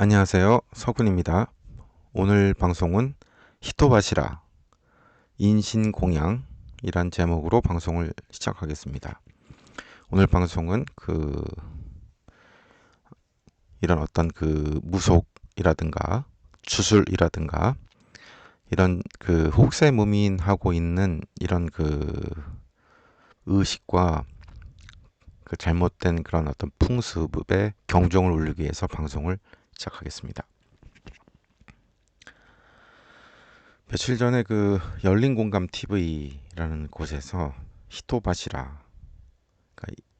안녕하세요. 서군입니다. 오늘 방송은 히토바시라 인신공양이란 제목으로 방송을 시작하겠습니다. 오늘 방송은 이런 어떤 무속이라든가 주술이라든가 이런 혹세무민하고 있는 이런 의식과 잘못된 그런 어떤 풍습에 경종을 울리기 위해서 방송을 시작하겠습니다. 며칠 전에 열린 공감 TV라는 곳에서 히토바시라,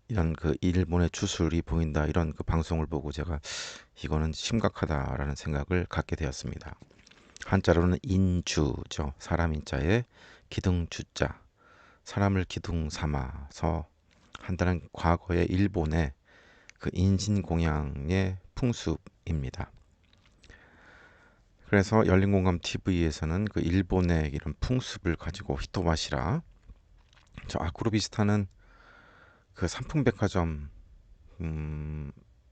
이런 일본의 주술이 보인다, 이런 방송을 보고 제가 이거는 심각하다라는 생각을 갖게 되었습니다. 한자로는 인주죠. 사람 인자에 기둥 주자, 사람을 기둥 삼아서 한다는 과거의 일본의 인신공양의 풍습입니다. 그래서 열린공감 TV에서는 일본의 이런 풍습을 가지고 히토바시라, 저 아크로비스타는 삼풍백화점의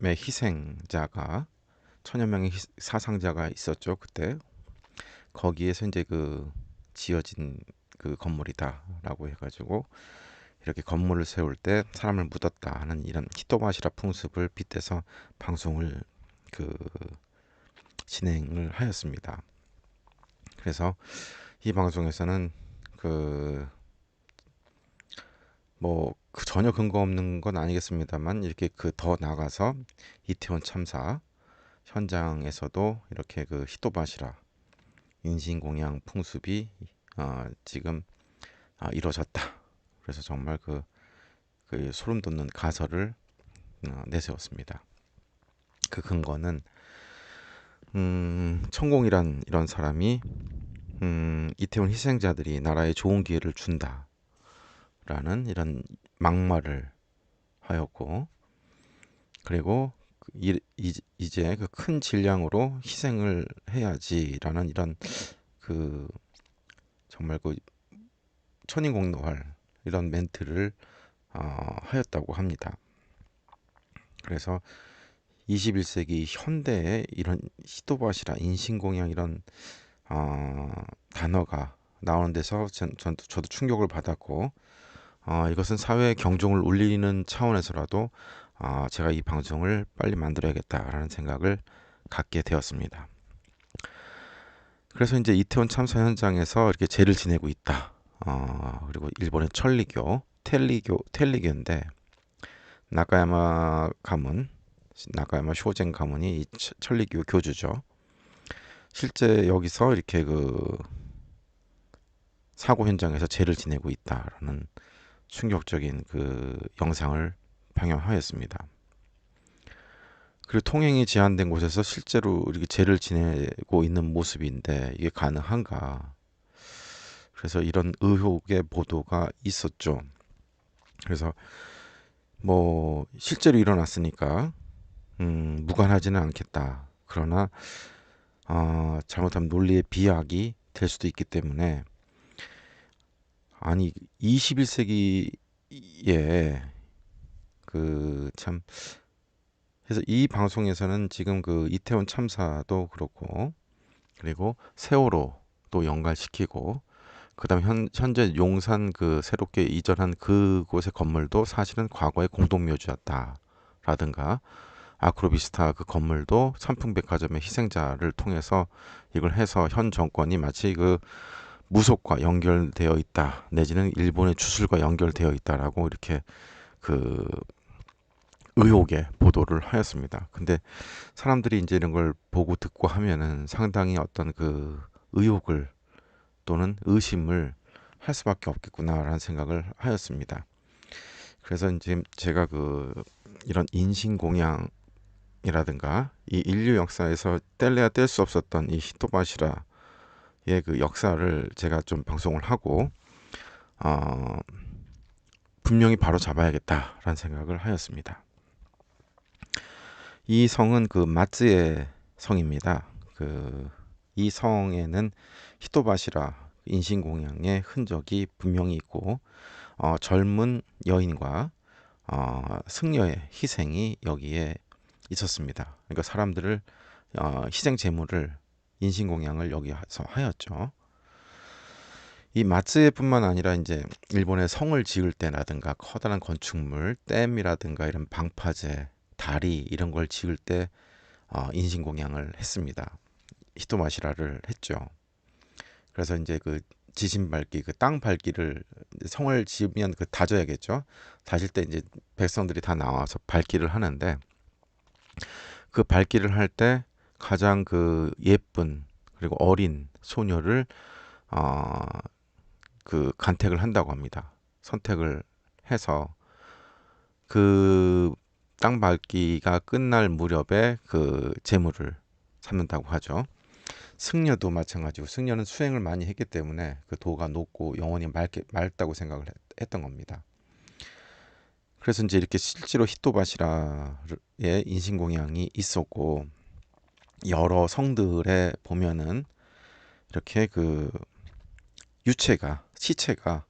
희생자가 천여 명의 사상자가 있었죠. 그때 거기에서 이제 지어진 건물이다라고 해가지고 이렇게 건물을 세울 때 사람을 묻었다 하는 이런 히토바시라 풍습을 빗대서 방송을 그 진행을 하였습니다. 그래서 이 방송에서는 그 전혀 근거 없는 건 아니겠습니다만 이렇게 더 나가서 이태원 참사 현장에서도 이렇게 히토바시라 인신공양 풍습이 지금 이루어졌다. 그래서 정말 소름 돋는 가설을 내세웠습니다. 그 근거는 천공이란 이런 사람이 이태원 희생자들이 나라에 좋은 기회를 준다라는 이런 막말을 하였고, 그리고 이제 큰 질량으로 희생을 해야지라는 이런 그 정말 천인공노할 이런 멘트를 하였다고 합니다. 그래서 21세기 현대에 이런 히토바시라 인신공양 이런 단어가 나오는 데서 저도 충격을 받았고, 이것은 사회의 경종을 울리는 차원에서라도 제가 이 방송을 빨리 만들어야겠다라는 생각을 갖게 되었습니다. 그래서 이제 이태원 참사 현장에서 이렇게 제를 지내고 있다. 그리고 일본의 텔리교인데 나카야마 가문, 나카야마 쇼젠 가문이 이 천리교 교주죠. 실제 여기서 이렇게 사고 현장에서 제를 지내고 있다라는 충격적인 영상을 방영하였습니다. 그리고 통행이 제한된 곳에서 실제로 이렇게 제를 지내고 있는 모습인데 이게 가능한가? 그래서 이런 의혹의 보도가 있었죠. 그래서 실제로 일어났으니까 무관하지는 않겠다. 그러나 잘못하면 논리의 비약이 될 수도 있기 때문에, 아니 21세기에 참, 그래서 이 방송에서는 지금 이태원 참사도 그렇고, 그리고 세월호도 연관시키고, 그다음 현재 용산 새롭게 이전한 그곳의 건물도 사실은 과거의 공동묘지였다라든가, 아크로비스타 건물도 삼풍백화점의 희생자를 통해서 이걸 해서 현 정권이 마치 무속과 연결되어 있다, 내지는 일본의 주술과 연결되어 있다라고 이렇게 그 의혹의 보도를 하였습니다. 근데 사람들이 이제 이런 걸 보고 듣고 하면은 상당히 어떤 의혹을 또는 의심을 할 수밖에 없겠구나라는 생각을 하였습니다. 그래서 이제 제가 이런 인신공양이라든가 이 인류 역사에서 뗄래야 뗄 수 없었던 이 히토바시라의 역사를 제가 좀 방송을 하고 어, 분명히 바로 잡아야겠다라는 생각을 하였습니다. 이 성은 마츠의 성입니다. 이 성에는 히토바시라 인신공양의 흔적이 분명히 있고, 젊은 여인과 승려의 희생이 여기에 있었습니다. 그러니까 사람들을 희생 제물을 인신공양을 여기서 하였죠. 이 마츠에뿐만 아니라 이제 일본의 성을 지을 때라든가 커다란 건축물, 댐이라든가 이런 방파제, 다리 이런 걸 지을 때 인신공양을 했습니다. 히토마시라를 했죠. 그래서 이제 그 지신 밟기, 그 땅 밟기를 성을 지으면 그 다져야겠죠. 다질 때 이제 백성들이 다 나와서 밟기를 하는데 그 밟기를 할 때 가장 그 예쁜 그리고 어린 소녀를 어, 그 간택을 한다고 합니다. 선택을 해서 그 땅 밟기가 끝날 무렵에 그 재물을 삼는다고 하죠. 승려도 마찬가지고 승려는 수행을 많이 했기 때문에 그 도가 높고 영원히 맑다고 생각을 했던 겁니다. 그래서 이제 이렇게 실제로 히토바시라의 인신공양이 있었고 여러 성들에 보면은 이렇게 그 유체가 시체가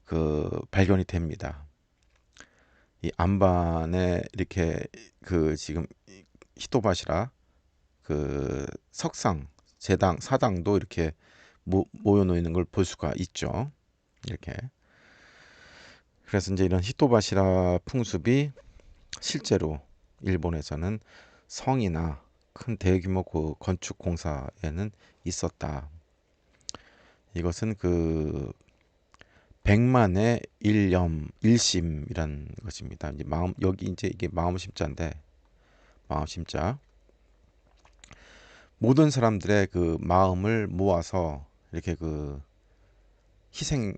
그 발견이 됩니다. 이 안반에 이렇게 그 지금 히토바시라 그 석상 제당 사당도 이렇게 모여 놓이는 걸 볼 수가 있죠. 이렇게. 그래서 이제 이런 히토바시라 풍습이 실제로 일본에서는 성이나 큰 대규모 그 건축 공사에는 있었다. 이것은 그 백만의 일심이란 것입니다. 이제 마음 여기 이제 이게 마음 심자인데 마음 심자 모든 사람들의 그 마음을 모아서 이렇게 그 희생이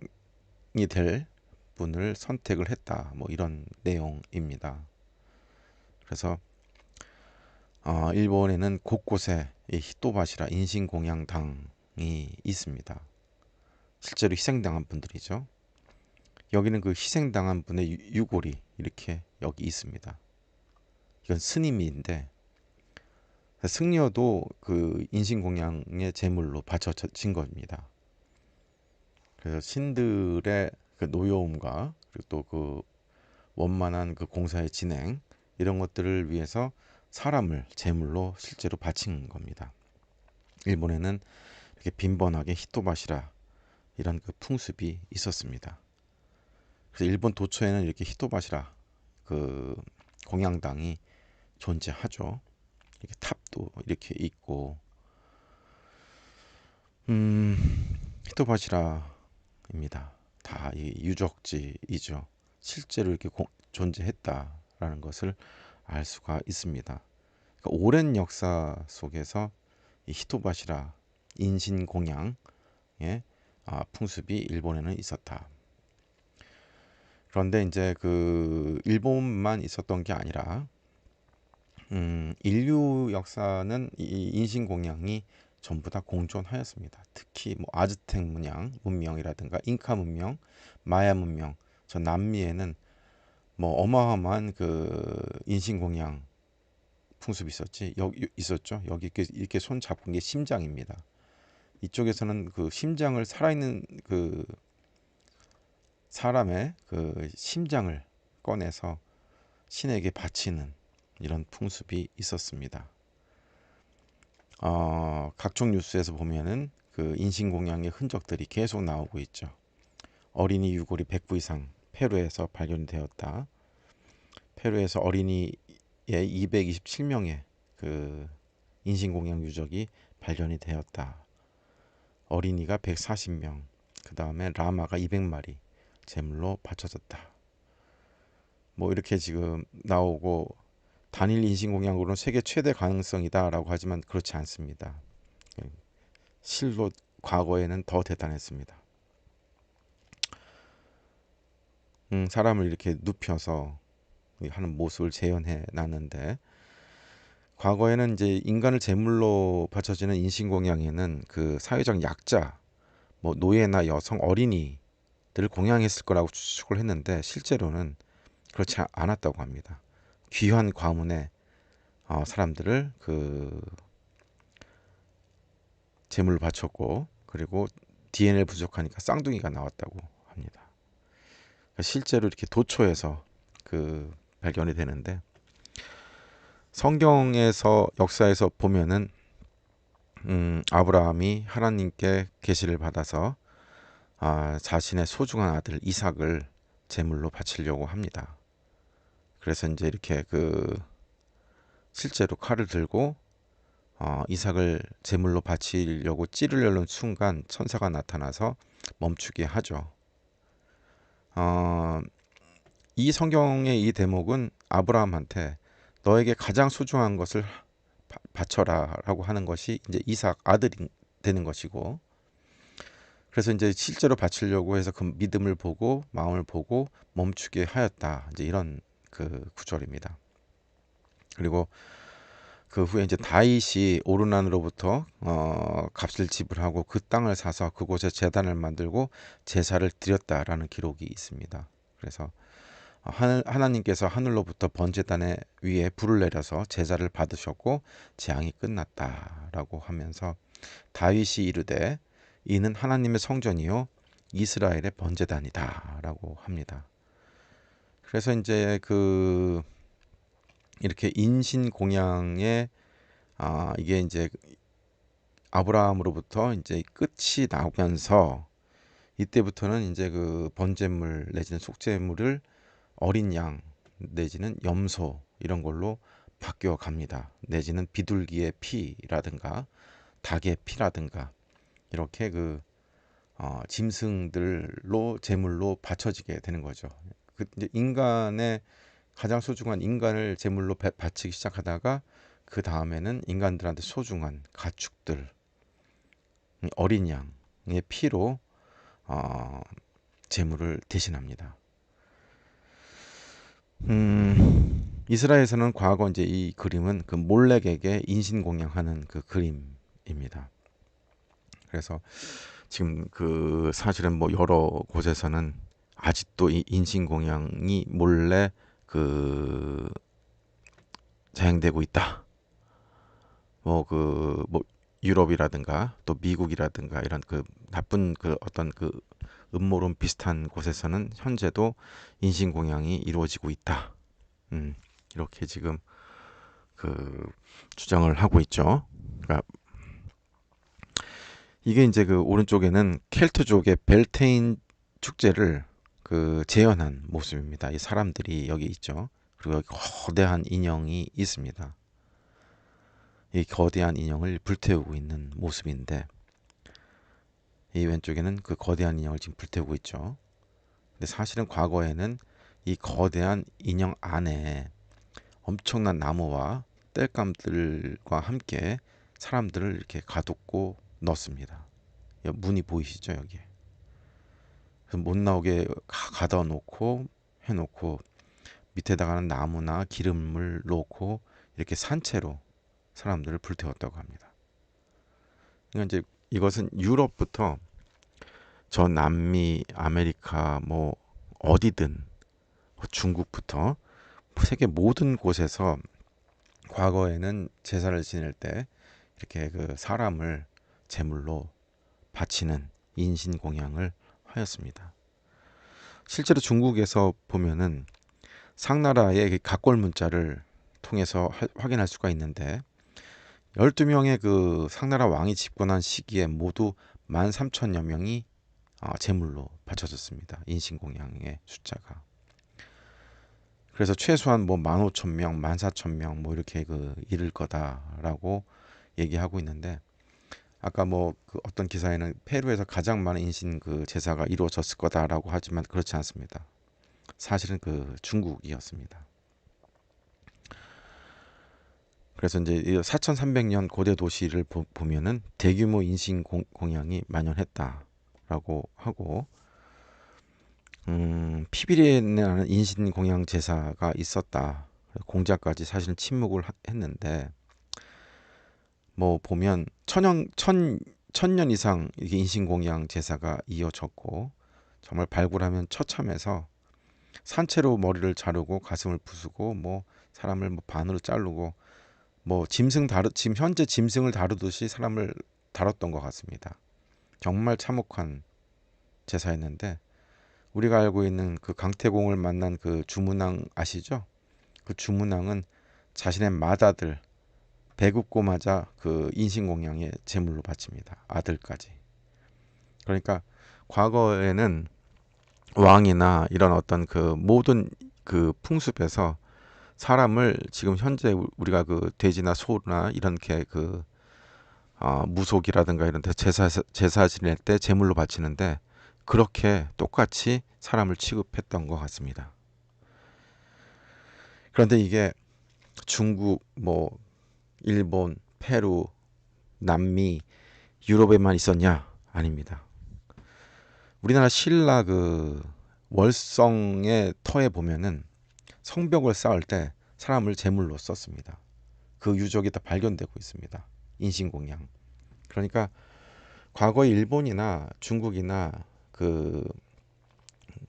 될 분을 선택을 했다. 뭐 이런 내용입니다. 그래서 일본에는 곳곳에 이 히토바시라 인신공양당이 있습니다. 실제로 희생당한 분들이죠. 여기는 그 희생당한 분의 유골이 이렇게 여기 있습니다. 이건 스님인데 승려도 그 인신공양의 제물로 바쳐진 겁니다. 그래서 신들의 그 노여움과 그리고 또 그 원만한 그 공사의 진행 이런 것들을 위해서 사람을 제물로 실제로 바친 겁니다. 일본에는 이렇게 빈번하게 히토바시라 이런 그 풍습이 있었습니다. 그래서 일본 도처에는 이렇게 히토바시라 그 공양당이 존재하죠. 이렇게 탑도 이렇게 있고 음, 히토바시라입니다. 다 이 유적지이죠. 실제로 이렇게 존재했다라는 것을 알 수가 있습니다. 그러니까 오랜 역사 속에서 이 히토바시라 인신공양의 풍습이 일본에는 있었다. 그런데 이제 그 일본만 있었던 게 아니라 인류 역사는 이 인신공양이 전부 다 공존하였습니다. 특히 뭐 아즈텍 문명이라든가 잉카 문명, 마야 문명, 저 남미에는 뭐 어마어마한 그 인신공양 풍습이 있었죠. 여기 이렇게 손 잡은 게 심장입니다. 이쪽에서는 그 심장을 살아있는 그 사람의 그 심장을 꺼내서 신에게 바치는 이런 풍습이 있었습니다. 각종 뉴스에서 보면은 그 인신공양의 흔적들이 계속 나오고 있죠. 어린이 유골이 100구 이상 페루에서 발견되었다. 페루에서 어린이의 227명의 그 인신공양 유적이 발견이 되었다. 어린이가 140명, 그 다음에 라마가 200마리 제물로 바쳐졌다. 뭐 이렇게 지금 나오고 단일 인신공양으로는 세계 최대 가능성이다라고 하지만 그렇지 않습니다. 실로 과거에는 더 대단했습니다. 사람을 이렇게 눕혀서 하는 모습을 재현해 놨는데 과거에는 이제 인간을 제물로 바쳐지는 인신공양에는 그 사회적 약자, 뭐 노예나 여성, 어린이들을 공양했을 거라고 추측을 했는데 실제로는 그렇지 않았다고 합니다. 귀한 과문의 사람들을 그 제물로 바쳤고 그리고 DNA를 부족하니까 쌍둥이가 나왔다고 합니다. 실제로 이렇게 도초에서 그 발견이 되는데 성경에서 역사에서 보면은 아브라함이 하나님께 계시를 받아서 자신의 소중한 아들 이삭을 제물로 바치려고 합니다. 그래서 이제 이렇게 실제로 칼을 들고 이삭을 제물로 바치려고 찌르려는 순간 천사가 나타나서 멈추게 하죠. 어, 이 성경의 이 대목은 아브라함한테 너에게 가장 소중한 것을 바쳐라라고 하는 것이 이제 이삭 아들이 되는 것이고, 그래서 이제 실제로 바치려고 해서 그 믿음을 보고 마음을 보고 멈추게 하였다. 이제 이런 구절입니다. 그리고 그 후에 이제 다윗이 오르난으로부터 값을 지불하고 그 땅을 사서 그곳에 제단을 만들고 제사를 드렸다라는 기록이 있습니다. 그래서 하나님께서 하늘로부터 번제단에 위에 불을 내려서 제사를 받으셨고 재앙이 끝났다라고 하면서 다윗이 이르되 이는 하나님의 성전이요 이스라엘의 번제단이다라고 합니다. 그래서 이제 이렇게 인신공양의 이게 이제 아브라함으로부터 이제 끝이 나면서 이때부터는 이제 번제물 내지는 속죄물을 어린 양 내지는 염소 이런 걸로 바뀌어 갑니다. 내지는 비둘기의 피라든가 닭의 피라든가 이렇게 짐승들로 제물로 바쳐지게 되는 거죠. 이제 인간의 가장 소중한 인간을 제물로 바치기 시작하다가 그 다음에는 인간들한테 소중한 가축들, 어린 양의 피로 제물을 대신합니다. 이스라엘에서는 과거 이제 이 그림은 몰렉에게 인신공양하는 그 그림입니다. 그래서 지금 사실은 뭐 여러 곳에서는 아직도 이 인신공양이 몰래 자행되고 있다. 뭐 유럽이라든가 또 미국이라든가 이런 나쁜 어떤 음모론 비슷한 곳에서는 현재도 인신공양이 이루어지고 있다. 이렇게 지금 주장을 하고 있죠. 그러니까 이게 이제 오른쪽에는 켈트족의 벨테인 축제를 재현한 모습입니다. 이 사람들이 여기 있죠. 그리고 여기 거대한 인형이 있습니다. 이 거대한 인형을 불태우고 있는 모습인데 이 왼쪽에는 그 거대한 인형을 지금 불태우고 있죠. 근데 사실은 과거에는 이 거대한 인형 안에 엄청난 나무와 땔감들과 함께 사람들을 이렇게 가뒀고 넣습니다. 문이 보이시죠 여기? 못 나오게 가둬 놓고 해놓고 밑에다가는 나무나 기름을 놓고 이렇게 산채로 사람들을 불태웠다고 합니다. 그러니까 이제 이것은 유럽부터 저 남미, 아메리카 뭐 어디든 중국부터 세계 모든 곳에서 과거에는 제사를 지낼 때 이렇게 사람을 제물로 바치는 인신공양을 하였습니다. 실제로 중국에서 보면은 상나라의 각골 문자를 통해서 확인할 수가 있는데 12명의 상나라 왕이 집권한 시기에 모두 13,000여 명이 제물로 바쳐졌습니다. 인신공양의 숫자가. 그래서 최소한 뭐 15,000명, 14,000명 뭐 이렇게 이를 거다라고 얘기하고 있는데 아까 뭐 어떤 기사에는 페루에서 가장 많은 인신 제사가 이루어졌을 거다라고 하지만 그렇지 않습니다. 사실은 중국이었습니다. 그래서 이제 4,300년 고대 도시를 보면은 대규모 인신 공양이 만연했다라고 하고 피비린이라는 인신 공양 제사가 있었다. 공자까지 사실은 침묵을 했는데 뭐 보면 천년 이상 이게 인신 공양 제사가 이어졌고 정말 발굴하면 처참해서 산채로 머리를 자르고 가슴을 부수고 뭐 사람을 뭐 반으로 자르고 뭐 지금 현재 짐승을 다루듯이 사람을 다뤘던 것 같습니다. 정말 참혹한 제사였는데 우리가 알고 있는 강태공을 만난 주문왕 아시죠? 그 주문왕은 자신의 맏아들 배급고마자 그 인신공양의 제물로 바칩니다. 아들까지. 그러니까 과거에는 왕이나 이런 어떤 그 모든 그 풍습에서 사람을 지금 현재 우리가 그 돼지나 소나 이렇게 그 무속이라든가 이런 데 제사 지낼 때 제물로 바치는데 그렇게 똑같이 사람을 취급했던 것 같습니다. 그런데 이게 중국, 뭐 일본, 페루, 남미, 유럽에만 있었냐? 아닙니다. 우리나라 신라 그 월성의 터에 보면은 성벽을 쌓을 때 사람을 제물로 썼습니다. 그 유적이 다 발견되고 있습니다. 인신공양. 그러니까 과거에 일본이나 중국이나 그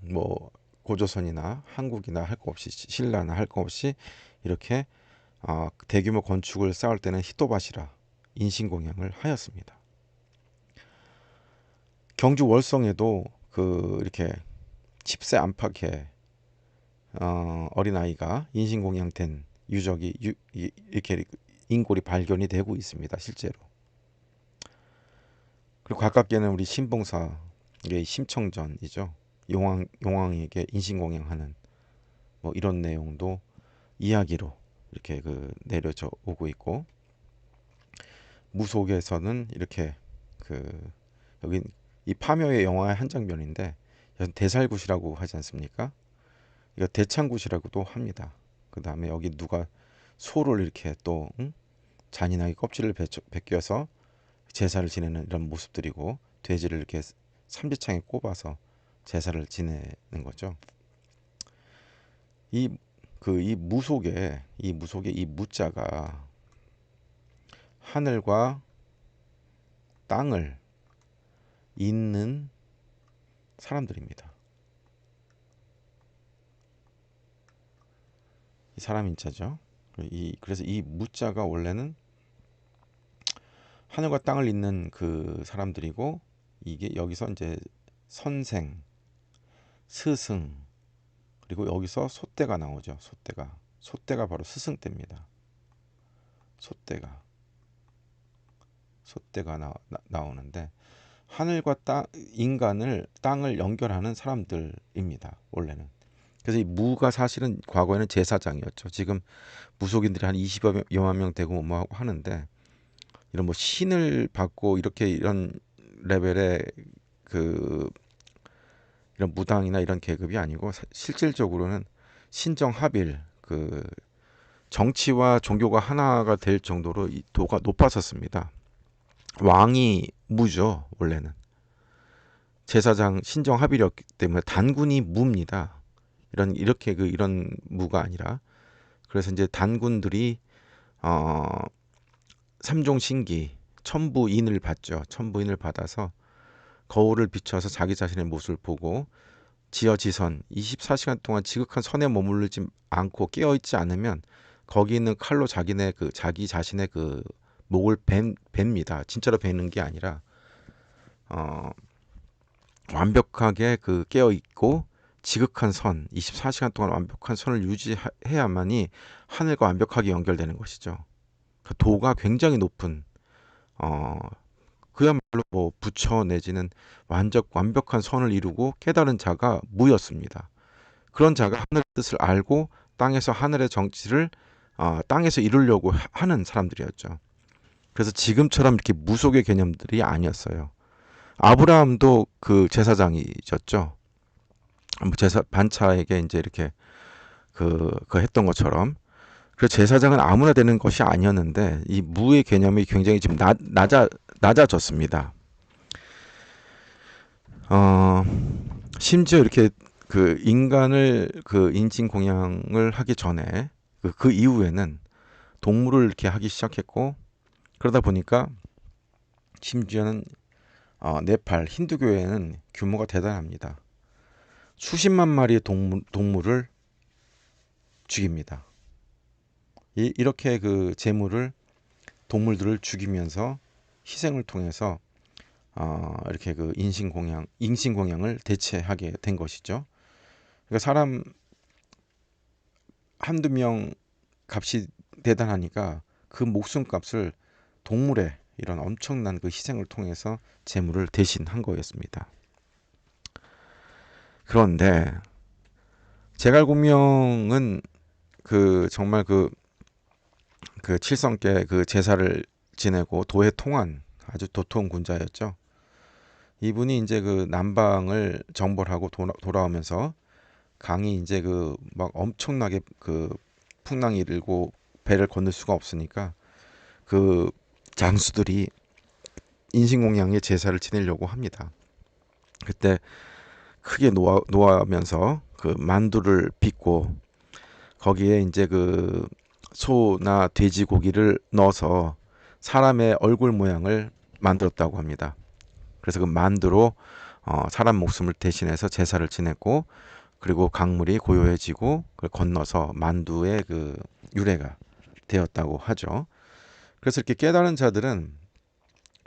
뭐 고조선이나 한국이나 할 거 없이 신라나 할 거 없이 이렇게 대규모 건축을 쌓을 때는 히토바시라 인신공양을 하였습니다. 경주 월성에도 그 이렇게 10세 안팎의 어린아이가 인신공양된 유적이 이렇게 인골이 발견이 되고 있습니다. 실제로. 그리고 가깝게는 우리 신봉사 이게 심청전이죠. 용왕에게 인신공양하는 뭐 이런 내용도 이야기로 이렇게 그 내려져 오고 있고, 무속에서는 이렇게 그 여기 이 파묘의 영화의 한 장면인데 대살굿이라고 하지 않습니까? 이거 대창굿이라고도 합니다. 그 다음에 여기 누가 소를 이렇게 또 잔인하게 껍질을 벗겨서 제사를 지내는 이런 모습들이고, 돼지를 이렇게 삼지창에 꼽아서 제사를 지내는 거죠. 이 무속의 이 무자가 하늘과 땅을 잇는 사람들입니다. 이 사람 인자죠. 그래서 이 무자가 원래는 하늘과 땅을 잇는 그 사람들이고, 이게 여기서 이제 선생, 스승, 그리고 여기서 소떼가 나오죠. 소떼가 바로 스승떼입니다. 소떼가 나오는데 하늘과 땅을 연결하는 사람들입니다. 원래는. 그래서 이 무가 사실은 과거에는 제사장이었죠. 지금 무속인들이 한 20여만 명 되고 뭐 하고 하는데, 이런 뭐 신을 받고 이렇게 이런 레벨의 그 이런 무당이나 이런 계급이 아니고, 실질적으로는 신정합일 그 정치와 종교가 하나가 될 정도로 이 도가 높았었습니다. 왕이 무죠. 원래는 제사장 신정합일이었기 때문에 단군이 무입니다. 이런 무가 아니라, 그래서 이제 단군들이 어 삼종신기 천부인을 받죠. 천부인을 받아서 거울을 비춰서 자기 자신의 모습을 보고 지어지선 24시간 동안 지극한 선에 머무르지 않고 깨어있지 않으면 거기 있는 칼로 자기 자신의 그 목을 뱁니다. 진짜로 베는 게 아니라 완벽하게 그 깨어있고 지극한 선, 24시간 동안 완벽한 선을 유지해야만이 하늘과 완벽하게 연결되는 것이죠. 그 도가 굉장히 높은 그야말로 뭐 부처 내지는 완벽한 선을 이루고 깨달은 자가 무였습니다. 그런 자가 하늘의 뜻을 알고 땅에서 하늘의 정치를 땅에서 이루려고 하는 사람들이었죠. 그래서 지금처럼 이렇게 무속의 개념들이 아니었어요. 아브라함도 그 제사장이셨죠. 제사 반차에게 이제 이렇게 그 했던 것처럼. 그래서 제사장은 아무나 되는 것이 아니었는데 이 무의 개념이 굉장히 지금 낮아졌습니다. 심지어 이렇게 그 인간을 그 인신공양을 하기 전에 그 이후에는 동물을 이렇게 하기 시작했고, 그러다 보니까 심지어는 네팔 힌두교회는 규모가 대단합니다. 수십만 마리의 동물을 죽입니다. 이렇게 그 동물들을 죽이면서 희생을 통해서 이렇게 그 인신공양을 대체하게 된 것이죠. 그러니까 사람 한두 명 값이 대단하니까 그 목숨값을 동물의 이런 엄청난 그 희생을 통해서 재물을 대신한 거였습니다. 그런데 제갈공명은 그 정말 그 칠성께 그 제사를 지내고 도에 통한 아주 도통 군자였죠. 이분이 이제 그 남방을 정벌하고 돌아오면서 강이 이제 그 막 엄청나게 그 풍랑이 일고 배를 건널 수가 없으니까 그 장수들이 인신공양의 제사를 지내려고 합니다. 그때 크게 노하면서 그 만두를 빚고 거기에 이제 그 소나 돼지고기를 넣어서 사람의 얼굴 모양을 만들었다고 합니다. 그래서 그 만두로 사람 목숨을 대신해서 제사를 지냈고 그리고 강물이 고요해지고 그걸 건너서 만두의 그 유래가 되었다고 하죠. 그래서 이렇게 깨달은 자들은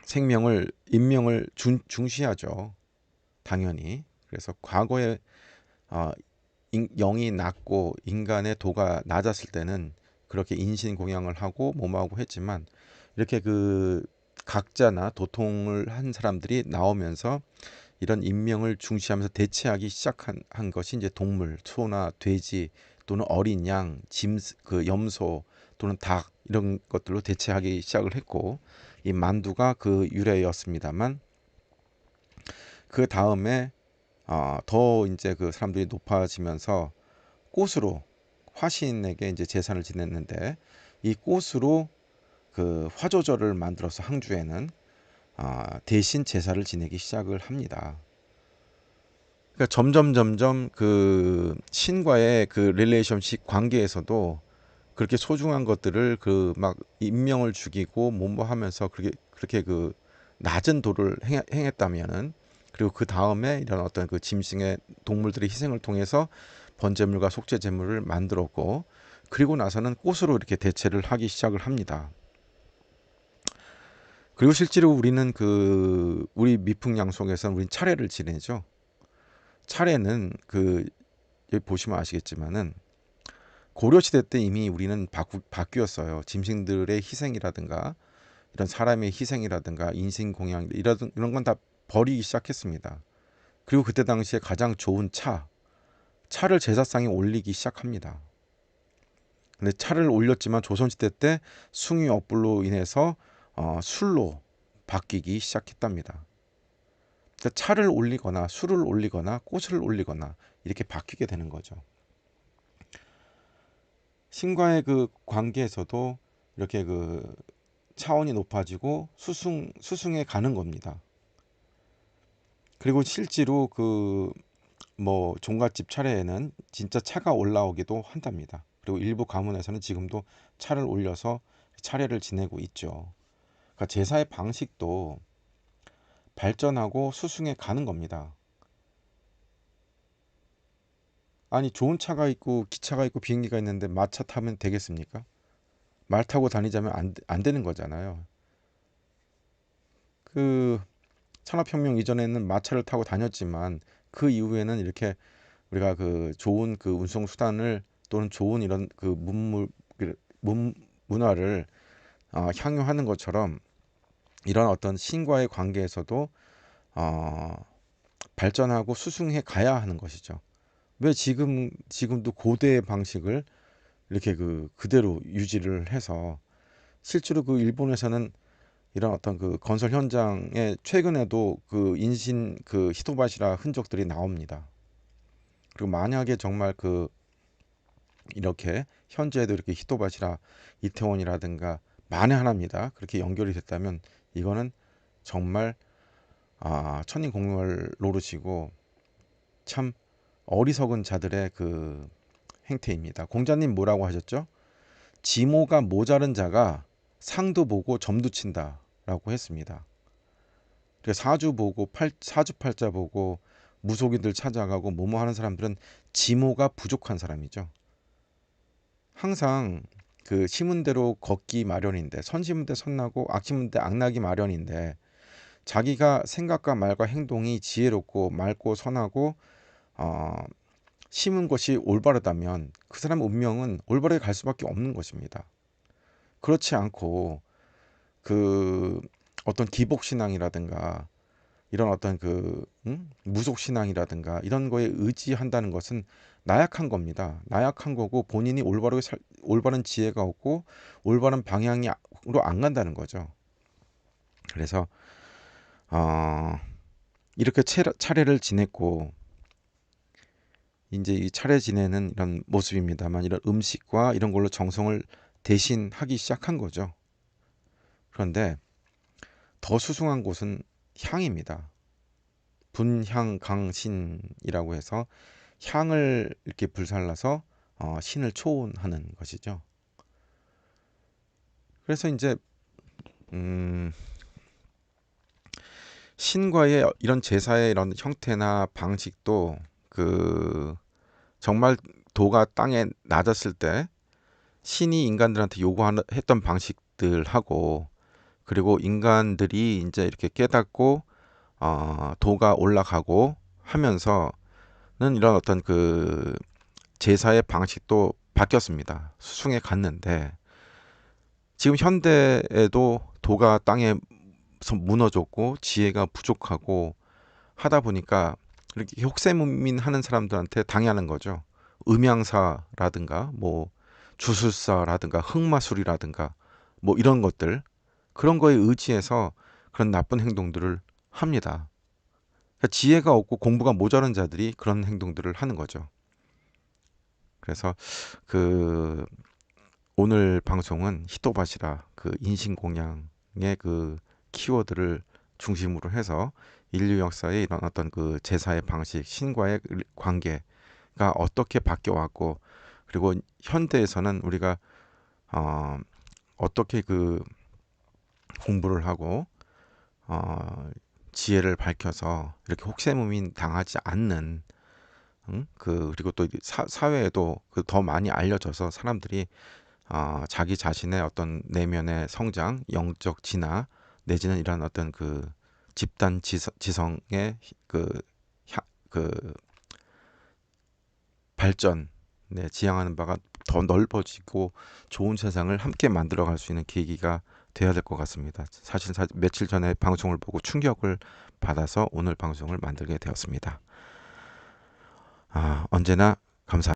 생명을 인명을 중시하죠. 당연히. 그래서 과거에 어, 영이 낮고 인간의 도가 낮았을 때는 그렇게 인신공양을 하고 뭐뭐하고 했지만 이렇게 그 각자나 도통을 한 사람들이 나오면서 이런 인명을 중시하면서 대체하기 시작한 것이 이제 동물, 소나 돼지 또는 어린 양, 그 염소 또는 닭 이런 것들로 대체하기 시작을 했고 이 만두가 그 유래였습니다만 그 다음에 더 이제 그 사람들이 높아지면서 꽃으로 화신에게 이제 제사를 지냈는데 이 꽃으로 그 화조절을 만들어서 항주에는 대신 제사를 지내기 시작을 합니다. 그러니까 점점 그 신과의 그 릴레이션십 관계에서도 그렇게 소중한 것들을 그 막 인명을 죽이고 하면서 그렇게 그 낮은 도를 행했다면은 그리고 그 다음에 이런 어떤 그 짐승의 동물들의 희생을 통해서 번제물과 속죄제물을 만들었고 그리고 나서는 꽃으로 이렇게 대체를 하기 시작을 합니다. 그리고 실제로 우리는 그 우리 미풍양속에서는 우린 차례를 지내죠. 차례는 그 여기 보시면 아시겠지만은 고려시대 때 이미 우리는 바뀌었어요. 짐승들의 희생이라든가 이런 사람의 희생이라든가 인신공양 이런 건 다 버리기 시작했습니다. 그리고 그때 당시에 가장 좋은 차를 제사상에 올리기 시작합니다. 근데 차를 올렸지만 조선시대 때 숭의 억불로 인해서 술로 바뀌기 시작했답니다. 그러니까 차를 올리거나 술을 올리거나 꽃을 올리거나 이렇게 바뀌게 되는 거죠. 신과의 그 관계에서도 이렇게 그 차원이 높아지고 수승에 가는 겁니다. 그리고 실제로 그 뭐 종갓집 차례에는 진짜 차가 올라오기도 한답니다. 그리고 일부 가문에서는 지금도 차를 올려서 차례를 지내고 있죠. 그러니까 제사의 방식도 발전하고 수승해 가는 겁니다. 아니 좋은 차가 있고 기차가 있고 비행기가 있는데 마차 타면 되겠습니까? 말 타고 다니자면 안 되는 거잖아요. 그 산업혁명 이전에는 마차를 타고 다녔지만 그 이후에는 이렇게 우리가 그 좋은 그 운송 수단을 또는 좋은 이런 그 문화를 향유하는 것처럼 이런 어떤 신과의 관계에서도 어, 발전하고 수승해 가야 하는 것이죠. 왜 지금도 고대의 방식을 이렇게 그대로 유지를 해서 실제로 그 일본에서는 이런 어떤 그 건설 현장에 최근에도 그 인신 그 히토바시라 흔적들이 나옵니다. 그리고 만약에 정말 그 이렇게 현재에도 이렇게 히토바시라 이태원이라든가 만에 하나입니다. 그렇게 연결이 됐다면 이거는 정말 천인공노할 노릇이고 참 어리석은 자들의 그 행태입니다. 공자님 뭐라고 하셨죠? 지모가 모자른 자가 상도 보고 점도 친다라고 했습니다. 사주 보고 사주팔자 보고 무속인들 찾아가고 뭐뭐 하는 사람들은 지모가 부족한 사람이죠. 항상 그 심은대로 걷기 마련인데 선심은 대 선나고 악심은 대 악나기 마련인데 자기가 생각과 말과 행동이 지혜롭고 맑고 선하고 어, 심은 것이 올바르다면 그 사람 운명은 올바르게 갈 수밖에 없는 것입니다. 그렇지 않고 그 어떤 기복 신앙이라든가 이런 어떤 무속 신앙이라든가 이런 거에 의지한다는 것은 나약한 겁니다. 나약한 거고 본인이 올바른 지혜가 없고 올바른 방향으로 안 간다는 거죠. 그래서 이렇게 차례를 지냈고 이제 이 차례 지내는 이런 모습입니다만 이런 음식과 이런 걸로 정성을 대신하기 시작한 거죠. 그런데 더 수승한 곳은 향입니다. 분향강신이라고 해서 향을 이렇게 불살라서 신을 초혼하는 것이죠. 그래서 이제 음, 신과의 이런 제사의 이런 형태나 방식도 그 정말 도가 땅에 낮았을 때 신이 인간들한테 요구했던 방식들하고 그리고 인간들이 이제 이렇게 깨닫고 도가 올라가고 하면서는 이런 어떤 제사의 방식도 바뀌었습니다. 수중에 갔는데 지금 현대에도 도가 땅에 무너졌고 지혜가 부족하고 하다 보니까 이렇게 혹세무민하는 사람들한테 당하는 거죠. 음양사라든가 뭐 주술사라든가 흑마술이라든가 뭐 이런 것들 그런 거에 의지해서 그런 나쁜 행동들을 합니다. 그러니까 지혜가 없고 공부가 모자란 자들이 그런 행동들을 하는 거죠. 그래서 그 오늘 방송은 히토바시라 인신공양의 키워드를 중심으로 해서 인류 역사의 이런 어떤 제사의 방식, 신과의 관계가 어떻게 바뀌어 왔고 그리고 현대에서는 우리가 어, 어떻게 공부를 하고 지혜를 밝혀서 이렇게 혹세무민 당하지 않는 그리고 또 사회에도 더 많이 알려져서 사람들이 자기 자신의 어떤 내면의 성장, 영적 진화 내지는 이런 어떤 집단 지성의 그 발전, 지향하는 바가 더 넓어지고 좋은 세상을 함께 만들어갈 수 있는 계기가 돼야 될 것 같습니다. 사실 며칠 전에 방송을 보고 충격을 받아서 오늘 방송을 만들게 되었습니다. 언제나 감사합니다.